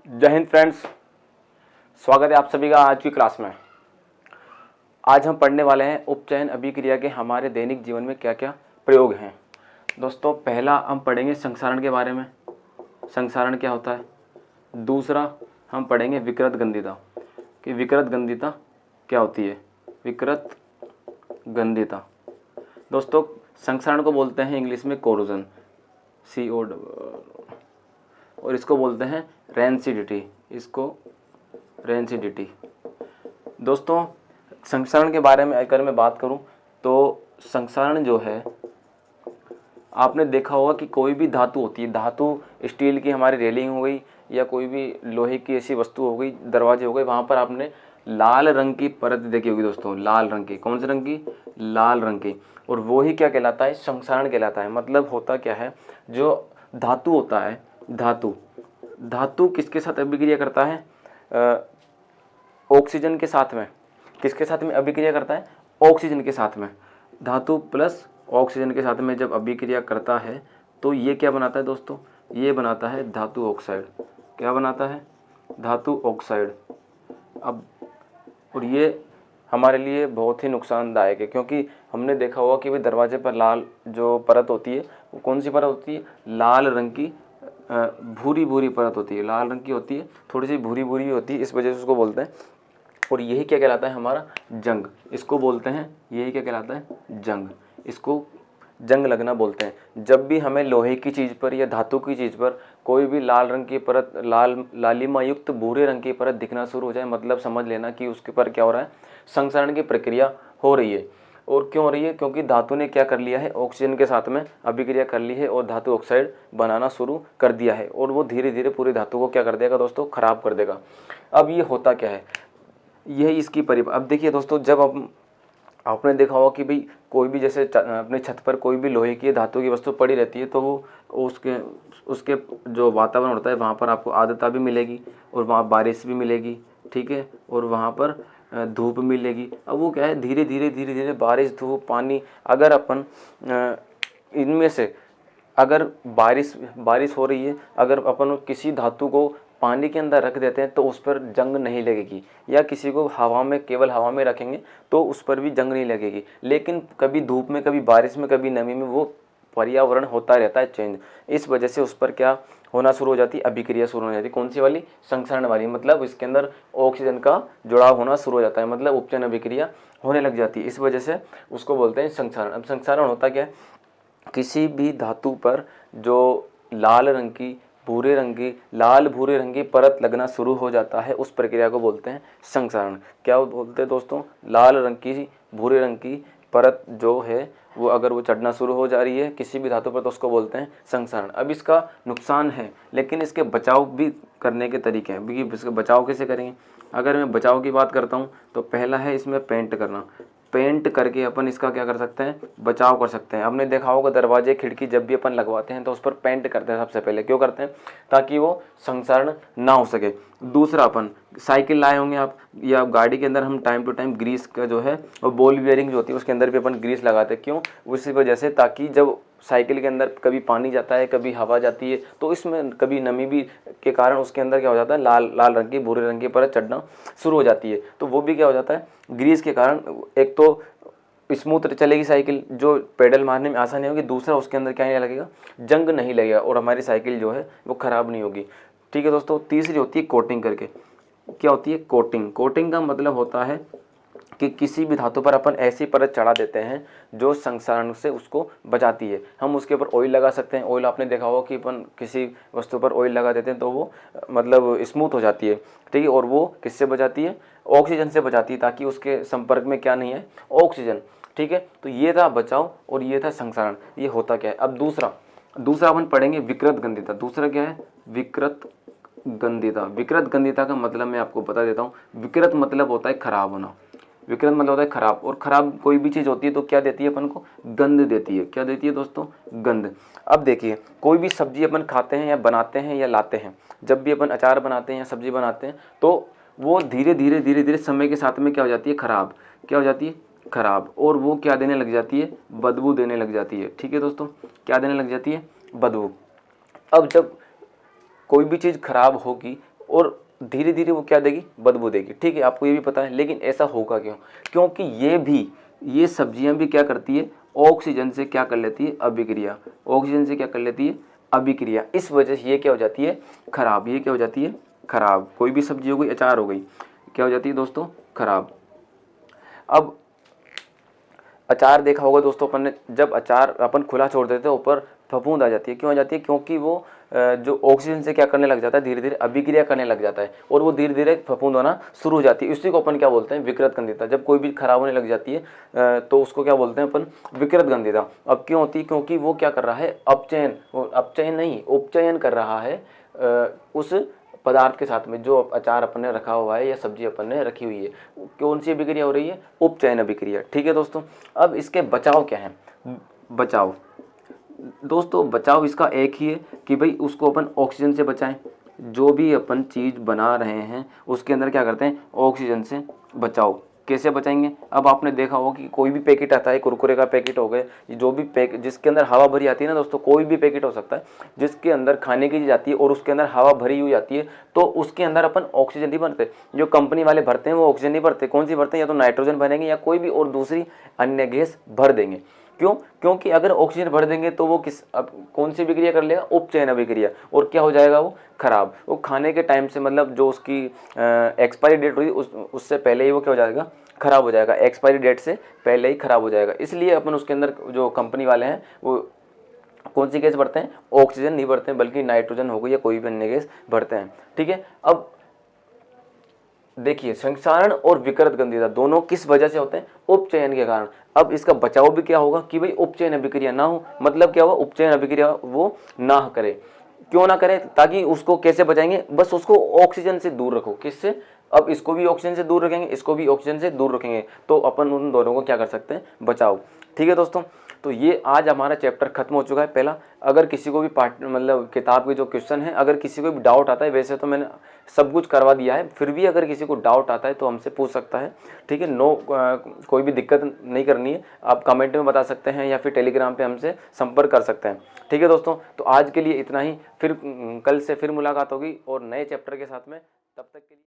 जय हिंद फ्रेंड्स, स्वागत है आप सभी का आज की क्लास में। आज हम पढ़ने वाले हैं उपचयन अभिक्रिया के हमारे दैनिक जीवन में क्या क्या प्रयोग हैं। दोस्तों, पहला हम पढ़ेंगे संक्षारण के बारे में, संक्षारण क्या होता है। दूसरा हम पढ़ेंगे विकृत गंधिता कि विकृत गंधिता क्या होती है। विकृत गंधिता दोस्तों संक्षारण को बोलते हैं इंग्लिश में कोरोजन, CO, और इसको बोलते हैं रेंसिडिटी, इसको रेंसिडिटी। दोस्तों संक्षारण के बारे में अगर मैं बात करूं तो संक्षारण जो है, आपने देखा होगा कि कोई भी धातु होती है, धातु स्टील की हमारी रेलिंग हो गई या कोई भी लोहे की ऐसी वस्तु हो गई, दरवाजे हो गए, वहाँ पर आपने लाल रंग की परत देखी होगी दोस्तों। लाल रंग की, कौन से रंग की? लाल रंग की। और वो ही क्या कहलाता है? संक्षारण कहलाता है। मतलब होता क्या है, जो धातु होता है, धातु किसके साथ अभिक्रिया करता है? ऑक्सीजन के साथ में। किसके साथ में अभिक्रिया करता है? ऑक्सीजन के साथ में। धातु प्लस ऑक्सीजन के साथ में जब अभिक्रिया करता है तो ये क्या बनाता है दोस्तों? ये बनाता है धातु ऑक्साइड। क्या बनाता है? धातु ऑक्साइड। अब और ये हमारे लिए बहुत ही नुकसानदायक है, क्योंकि हमने देखा होगा कि भाई दरवाजे पर लाल जो परत होती है वो कौन सी परत होती है? लाल रंग की भूरी भूरी परत होती है। लाल रंग की होती है, थोड़ी सी भूरी भूरी होती है, इस वजह से उसको बोलते हैं। और यही क्या कहलाता है? हमारा जंग। इसको बोलते हैं, यही क्या कहलाता है? जंग। इसको जंग लगना बोलते हैं। जब भी हमें लोहे की चीज़ पर या धातु की चीज़ पर कोई भी लाल रंग की परत, लालिमा युक्त भूरे रंग की परत दिखना शुरू हो जाए, मतलब समझ लेना कि उसके पर क्या हो रहा है? संक्षारण की प्रक्रिया हो रही है। और क्यों हो रही है? क्योंकि धातु ने क्या कर लिया है? ऑक्सीजन के साथ में अभिक्रिया कर ली है और धातु ऑक्साइड बनाना शुरू कर दिया है, और वो धीरे धीरे पूरी धातु को क्या कर देगा दोस्तों? खराब कर देगा। अब ये होता क्या है, यही इसकी अब देखिए दोस्तों, जब आपने देखा होगा कि भाई कोई भी जैसे अपने छत पर कोई भी लोहे की धातु की वस्तु पड़ी रहती है तो वो उसके जो वातावरण होता है वहाँ पर आपको आर्द्रता भी मिलेगी और वहाँ बारिश भी मिलेगी, ठीक है, और वहाँ पर धूप मिलेगी। अब वो क्या है, धीरे धीरे बारिश, धूप, पानी, अगर अपन इनमें से अगर बारिश हो रही है, अगर अपन किसी धातु को पानी के अंदर रख देते हैं तो उस पर जंग नहीं लगेगी, या किसी को हवा में, केवल हवा में रखेंगे तो उस पर भी जंग नहीं लगेगी। लेकिन कभी धूप में, कभी बारिश में, कभी नमी में वो पर्यावरण होता रहता है चेंज। इस वजह से उस पर क्या होना शुरू हो जाती है? अभिक्रिया शुरू हो जाती है। कौन सी वाली? संक्षारण वाली। मतलब इसके अंदर ऑक्सीजन का जुड़ाव होना शुरू हो जाता है, मतलब उपचयन अभिक्रिया होने लग जाती है। इस वजह से उसको बोलते हैं संक्षारण। अब संक्षारण होता क्या है? किसी भी धातु पर जो लाल रंग की, भूरे रंग की, लाल भूरे रंग की परत लगना शुरू हो जाता है, उस प्रक्रिया को बोलते हैं संक्षारण। क्या बोलते हैं दोस्तों? लाल रंग की, भूरे रंग की परत जो है वो अगर वो चढ़ना शुरू हो जा रही है किसी भी धातु पर तो उसको बोलते हैं संक्षारण। अब इसका नुकसान है, लेकिन इसके बचाव भी करने के तरीके हैं। इसके बचाव कैसे करेंगे? अगर मैं बचाव की बात करता हूँ तो पहला है इसमें पेंट करना। पेंट करके अपन इसका क्या कर सकते हैं? बचाव कर सकते हैं। आपने देखा होगा दरवाजे, खिड़की जब भी अपन लगवाते हैं तो उस पर पेंट करते हैं सबसे पहले। क्यों करते हैं? ताकि वो संक्षारण ना हो सके। दूसरा, अपन साइकिल लाए होंगे आप, या गाड़ी के अंदर हम टाइम टू टाइम ग्रीस का जो है और बॉल बियरिंग जो होती है उसके अंदर भी अपन ग्रीस लगाते हैं। क्यों? उसी वजह से, ताकि जब साइकिल के अंदर कभी पानी जाता है, कभी हवा जाती है, तो इसमें कभी नमी भी के कारण उसके अंदर क्या हो जाता है? लाल रंग की, भूरे रंग की परत चढ़ना शुरू हो जाती है। तो वो भी क्या हो जाता है? ग्रीस के कारण एक तो स्मूथ चलेगी साइकिल, जो पेडल मारने में आसानी होगी। दूसरा, उसके अंदर क्या नहीं लगेगा? जंग नहीं लगेगा, और हमारी साइकिल जो है वो ख़राब नहीं होगी। ठीक है दोस्तों। तीसरी होती है कोटिंग करके। क्या होती है? कोटिंग। कोटिंग का मतलब होता है कि किसी भी धातु पर अपन ऐसी परत चढ़ा देते हैं जो संक्षारण से उसको बचाती है। हम उसके ऊपर ऑयल लगा सकते हैं। ऑयल आपने देखा होगा कि अपन किसी वस्तु पर ऑयल लगा देते हैं तो वो मतलब स्मूथ हो जाती है, ठीक है। और वो किससे बचाती है? ऑक्सीजन से बचाती है, ताकि उसके संपर्क में क्या नहीं है? ऑक्सीजन, ठीक है। तो ये था बचाव और ये था संक्षारण। ये होता क्या है? अब दूसरा अपन पढ़ेंगे विकृत गंधिता। दूसरा क्या है? विकृत गंधिता। विकृत गंधिता का मतलब मैं आपको बता देता हूँ। विकृत मतलब होता है खराब होना। विकृत मतलब होता है खराब, और खराब कोई भी चीज़ होती है तो क्या देती है अपन को? गंध देती है। क्या देती है दोस्तों? गंध। अब देखिए, कोई भी सब्जी अपन खाते हैं या बनाते हैं या लाते हैं, जब भी अपन अचार बनाते हैं या सब्जी बनाते हैं तो वो धीरे धीरे समय के साथ में क्या हो जाती है? खराब। क्या हो जाती है? खराब। और वो क्या देने लग जाती है? बदबू देने लग जाती है। ठीक है दोस्तों, क्या देने लग जाती है? बदबू। अब जब कोई भी चीज़ खराब होगी और धीरे धीरे वो क्या देगी, बदबू देगी। ठीक है, आपको ये भी पता है, लेकिन ऐसा होगा क्यों? क्योंकि ये सब्जियां भी क्या करती है, ऑक्सीजन से क्या कर लेती है, अभिक्रिया। ऑक्सीजन से क्या कर लेती है, अभिक्रिया। इस वजह से ये क्या हो जाती है, खराब। ये क्या हो जाती है, खराब। कोई भी सब्जी हो गई, अचार हो गई, क्या हो जाती है दोस्तों, खराब। अब अचार देखा होगा दोस्तों अपन ने, जब अचार अपन खुला छोड़ देते हैं ऊपर फफूंद आ जाती है। क्यों आ जाती है? क्योंकि वो जो ऑक्सीजन से क्या करने लग जाता है, धीरे धीरे अभिक्रिया करने लग जाता है और वो धीरे धीरे फफूंद होना शुरू हो जाती है। इसी को अपन क्या बोलते हैं, विकृत गंधिता। जब कोई भी खराब होने लग जाती है तो उसको क्या बोलते हैं अपन, विकृत गंधिता। अब क्यों होती है? क्योंकि वो क्या कर रहा है, अपचयन नहीं, उपचयन कर रहा है उस पदार्थ के साथ में, जो अचार अपन ने रखा हुआ है या सब्जी अपन ने रखी हुई है। कौन सी अभिक्रिया हो रही है, उपचयन अभिक्रिया। ठीक है दोस्तों, अब इसके बचाव क्या है, बचाव दोस्तों, बचाव इसका एक ही है कि भाई उसको अपन ऑक्सीजन से बचाएं। जो भी अपन चीज़ बना रहे हैं उसके अंदर क्या करते हैं, ऑक्सीजन से बचाओ। कैसे बचाएंगे? अब आपने देखा होगा कि कोई भी पैकेट आता है, कुरकुरे का पैकेट हो गए, जो भी पैकेट जिसके अंदर हवा भरी आती है ना दोस्तों, कोई भी पैकेट हो सकता है जिसके अंदर खाने की चीज़ आती है और उसके अंदर हवा भरी हुई आती है, तो उसके अंदर अपन ऑक्सीजन नहीं भरते। जो कंपनी वाले भरते हैं वो ऑक्सीजन नहीं भरते। कौन सी भरते हैं? या तो नाइट्रोजन भरेंगे या कोई भी और दूसरी अन्य गैस भर देंगे। क्यों? क्योंकि अगर ऑक्सीजन भर देंगे तो वो अब कौन सी अभिक्रिया कर लेगा, उपचयन अभिक्रिया, और क्या हो जाएगा, वो खराब। वो खाने के टाइम से, मतलब जो उसकी एक्सपायरी डेट हुई उससे पहले ही वो क्या हो जाएगा, खराब हो जाएगा। एक्सपायरी डेट से पहले ही खराब हो जाएगा। इसलिए अपन उसके अंदर जो कंपनी वाले हैं वो कौन सी गैस भरते हैं, ऑक्सीजन नहीं भरते हैं, बल्कि नाइट्रोजन हो गई या कोई भी अन्य गैस भरते हैं। ठीक है, अब देखिए संक्षारण और विकृत गंधिता दोनों किस वजह से होते हैं, उपचयन के कारण। अब इसका बचाव भी क्या होगा कि भाई उपचयन अभिक्रिया ना हो। मतलब क्या हुआ, उपचयन अभिक्रिया वो ना करे। क्यों ना करे? ताकि उसको कैसे बचाएंगे, बस उसको ऑक्सीजन से दूर रखो। किससे? अब इसको भी ऑक्सीजन से दूर रखेंगे, इसको भी ऑक्सीजन से दूर रखेंगे, तो अपन उन दोनों को क्या कर सकते हैं, बचाओ। ठीक है दोस्तों, तो ये आज हमारा चैप्टर खत्म हो चुका है पहला। अगर किसी को भी मतलब किताब के जो क्वेश्चन है, अगर किसी को भी डाउट आता है, वैसे तो मैंने सब कुछ करवा दिया है, फिर भी अगर किसी को डाउट आता है तो हमसे पूछ सकता है। ठीक है, कोई भी दिक्कत नहीं करनी है, आप कमेंट में बता सकते हैं या फिर टेलीग्राम पे हमसे संपर्क कर सकते हैं। ठीक है दोस्तों, तो आज के लिए इतना ही। फिर कल से फिर मुलाकात होगी और नए चैप्टर के साथ में। तब तक के लिए